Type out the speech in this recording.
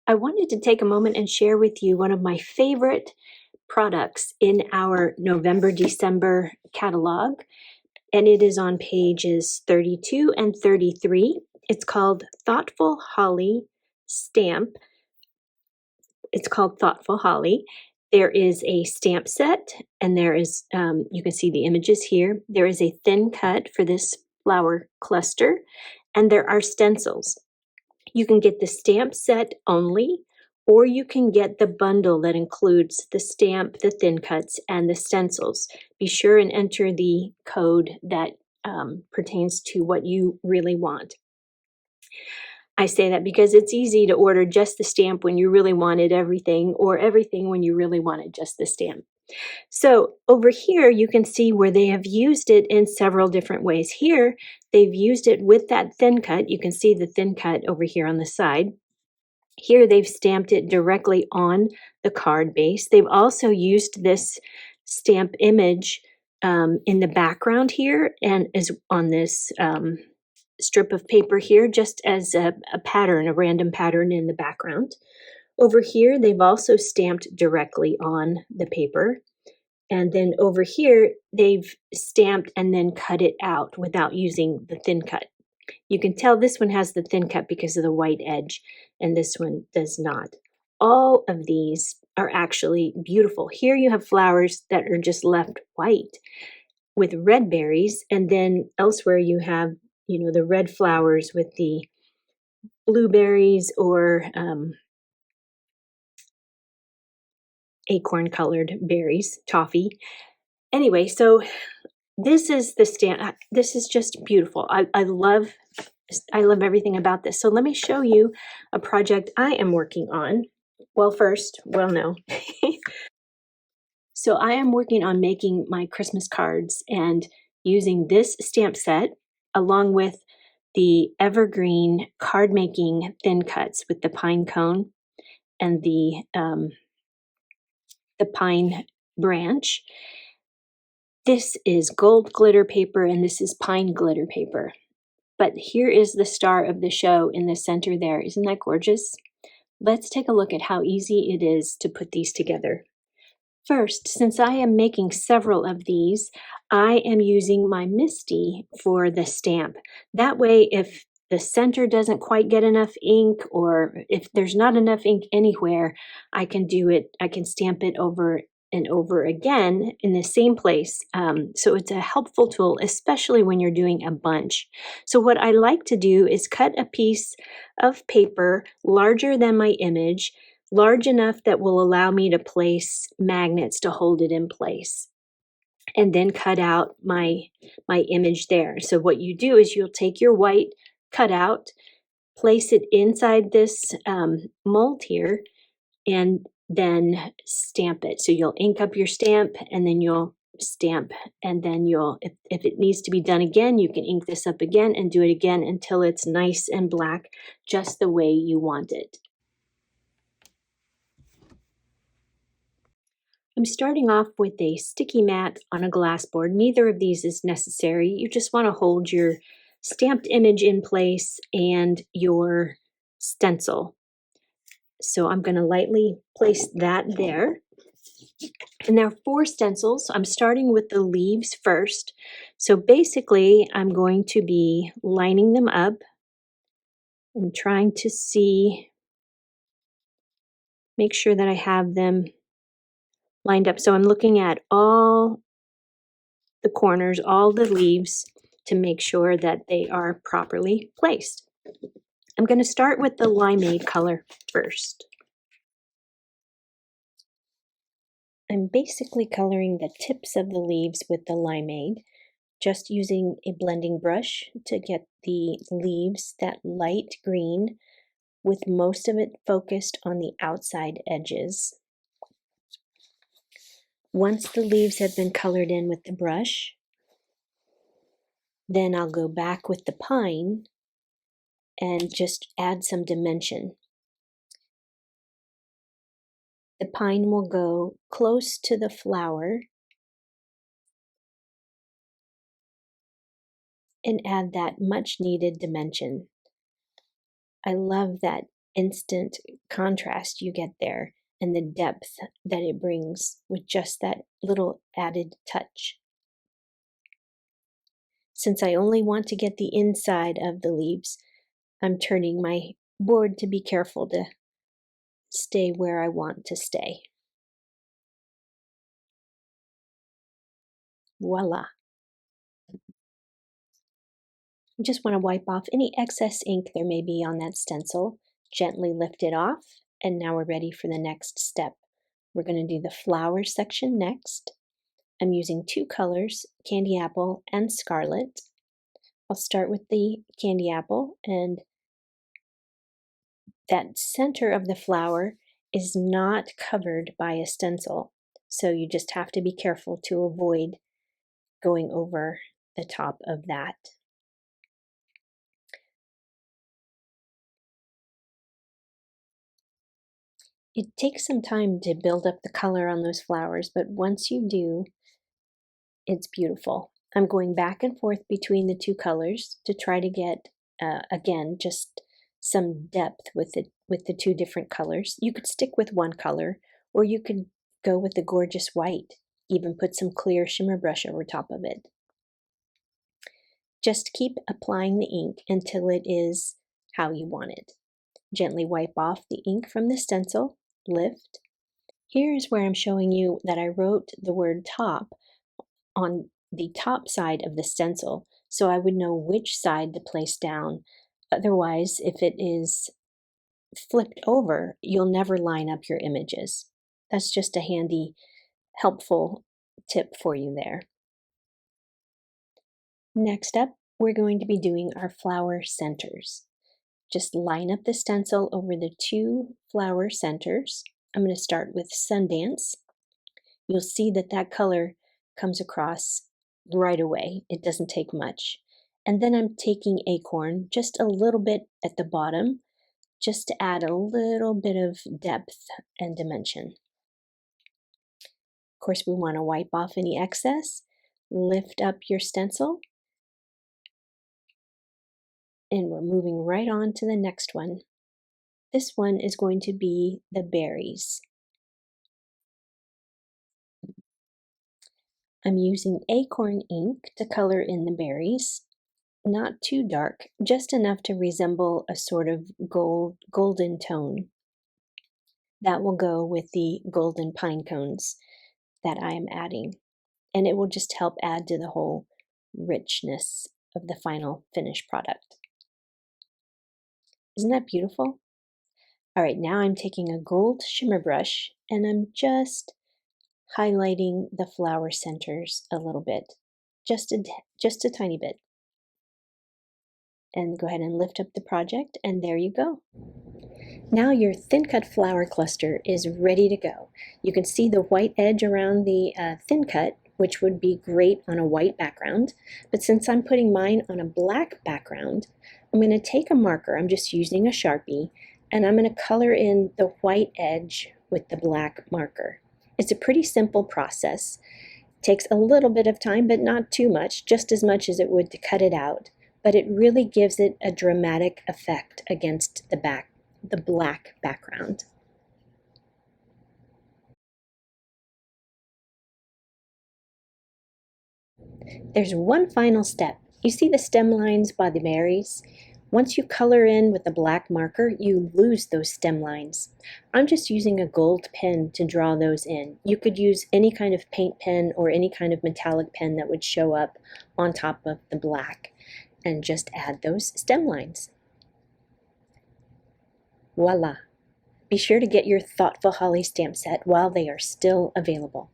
I wanted to take a moment and share with you one of my favorite products in our November-December catalog, and it is on pages 32 and 33. It's called Thoughtful Holly Stamp. It's called Thoughtful Holly. There is a stamp set, and there is, you can see the images here. There is a thin cut for this flower cluster, and there are stencils. You can get the stamp set only, or you can get the bundle that includes the stamp, the thin cuts, and the stencils. Be sure and enter the code that pertains to what you really want. I say that because it's easy to order just the stamp when you really wanted everything, or everything when you really wanted just the stamp. So over here, you can see where they have used it in several different ways. Here, they've used it with that thin cut. You can see the thin cut over here on the side. Here, they've stamped it directly on the card base. They've also used this stamp image in the background here and is on this strip of paper here, just as a pattern, a random pattern in the background. Over here, they've also stamped directly on the paper. And then over here, they've stamped and then cut it out without using the thin cut. You can tell this one has the thin cut because of the white edge, and this one does not. All of these are actually beautiful. Here you have flowers that are just left white with red berries, and then elsewhere you have, the red flowers with the blueberries or acorn-colored berries, toffee. Anyway, so this is the stamp. This is just beautiful. I love everything about this. So let me show you a project I am working on. No. So I am working on making my Christmas cards and using this stamp set along with the evergreen card making thin cuts with the pine cone and the pine branch. This is gold glitter paper and this is pine glitter paper. But here is the star of the show in the center there. Isn't that gorgeous? Let's take a look at how easy it is to put these together. First, since I am making several of these, I am using my Misty for the stamp. That way, if the center doesn't quite get enough ink, or if there's not enough ink anywhere, I can stamp it over and over again in the same place. So it's a helpful tool, especially when you're doing a bunch. So what I like to do is cut a piece of paper larger than my image, large enough that will allow me to place magnets to hold it in place, and then cut out my image there. So what you do is you'll take your white cutout, place it inside this mold here, and then stamp it. So you'll ink up your stamp and then you'll stamp, and then if it needs to be done again, you can ink this up again and do it again until it's nice and black, just the way you want it. I'm starting off with a sticky mat on a glass board. Neither of these is necessary. You just want to hold your stamped image in place and your stencil. So I'm going to lightly place that there. And there are 4 stencils. I'm starting with the leaves first. So basically, I'm going to be lining them up and trying to make sure that I have them lined up. So I'm looking at all the corners, all the leaves, to make sure that they are properly placed. I'm going to start with the limeade color first. I'm basically coloring the tips of the leaves with the limeade, just using a blending brush to get the leaves that light green, with most of it focused on the outside edges. Once the leaves have been colored in with the brush, then I'll go back with the pine and just add some dimension. The pine will go close to the flower and add that much needed dimension. I love that instant contrast you get there and the depth that it brings with just that little added touch. Since I only want to get the inside of the leaves, I'm turning my board to be careful to stay where I want to stay. Voila. You just want to wipe off any excess ink there may be on that stencil, gently lift it off, and now we're ready for the next step. We're going to do the flower section next. I'm using two colors, candy apple and scarlet. I'll start with the candy apple, and that center of the flower is not covered by a stencil, so you just have to be careful to avoid going over the top of that. It takes some time to build up the color on those flowers, but once you do, it's beautiful. I'm going back and forth between the two colors to try to get, again, just some depth with the two different colors. You could stick with one color, or you could go with the gorgeous white, even put some clear shimmer brush over top of it. Just keep applying the ink until it is how you want it. Gently wipe off the ink from the stencil, lift. Here's where I'm showing you that I wrote the word top on the top side of the stencil, so I would know which side to place down. Otherwise, if it is flipped over, you'll never line up your images. That's just a handy, helpful tip for you there. Next up, we're going to be doing our flower centers. Just line up the stencil over the two flower centers. I'm going to start with Sundance. You'll see that that color comes across right away. It doesn't take much. And then I'm taking Acorn just a little bit at the bottom, just to add a little bit of depth and dimension. Of course, we want to wipe off any excess, lift up your stencil, and we're moving right on to the next one. This one is going to be the berries. I'm using Acorn ink to color in the berries. Not too dark, just enough to resemble a sort of golden tone. That will go with the golden pine cones that I am adding, and it will just help add to the whole richness of the final finished product. Isn't that beautiful? All right, now I'm taking a gold shimmer brush and I'm just highlighting the flower centers a little bit, just a tiny bit. And go ahead and lift up the project, and there you go. Now your thin cut flower cluster is ready to go. You can see the white edge around the thin cut, which would be great on a white background, but since I'm putting mine on a black background, I'm going to take a marker, I'm just using a Sharpie, and I'm going to color in the white edge with the black marker. It's a pretty simple process. It takes a little bit of time, but not too much, just as much as it would to cut it out, but it really gives it a dramatic effect against the black background. There's one final step. You see the stem lines by the berries? Once you color in with the black marker, you lose those stem lines. I'm just using a gold pen to draw those in. You could use any kind of paint pen or any kind of metallic pen that would show up on top of the black, and just add those stem lines. Voila! Be sure to get your Thoughtful Holly stamp set while they are still available.